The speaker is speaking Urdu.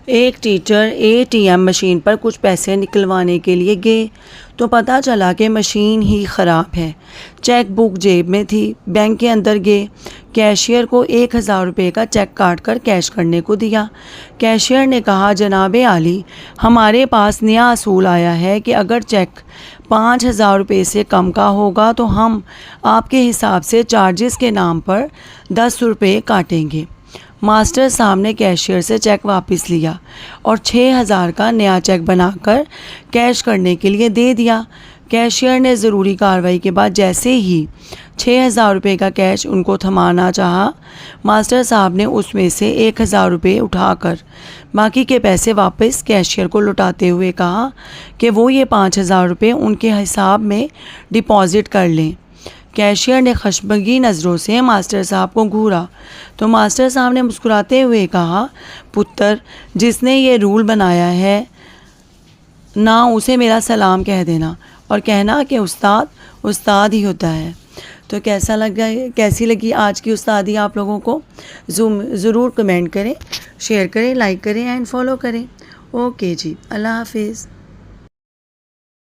ایک ٹیچر ATM مشین پر کچھ پیسے نکلوانے کے لیے گئے تو پتہ چلا کہ مشین ہی خراب ہے۔ چیک بک جیب میں تھی۔ بینک کے اندر گئے، کیشیئر کو 1000 روپے کا چیک کاٹ کر کیش کرنے کو دیا۔ کیشیئر نے کہا، جناب عالی، ہمارے پاس نیا اصول آیا ہے کہ اگر چیک 5000 روپے سے کم کا ہوگا تو ہم آپ کے حساب سے چارجز کے نام پر 10 روپے کاٹیں گے۔ ماسٹر صاحب نے کیشیئر سے چیک واپس لیا اور 6000 کا نیا چیک بنا کر کیش کرنے کے لیے دے دیا۔ کیشیئر نے ضروری کارروائی کے بعد جیسے ہی 6000 روپے کا کیش ان کو تھمانا چاہا، ماسٹر صاحب نے اس میں سے 1000 روپے اٹھا کر باقی کے پیسے واپس کیشیئر کو لوٹاتے ہوئے کہا کہ وہ یہ 5000 روپے ان کے حساب میں ڈپازٹ کر لیں۔ کیشیئر نے خشمگین نظروں سے ماسٹر صاحب کو گھورا تو ماسٹر صاحب نے مسکراتے ہوئے کہا، پتر، جس نے یہ رول بنایا ہے نہ اسے میرا سلام کہہ دینا اور کہنا کہ استاد استاد ہی ہوتا ہے۔ تو کیسی لگی آج کی استادی آپ لوگوں کو؟ ضرور کمنٹ کریں، شیئر کریں، لائک کریں اینڈ فالو کریں۔ اوکے جی، اللہ حافظ۔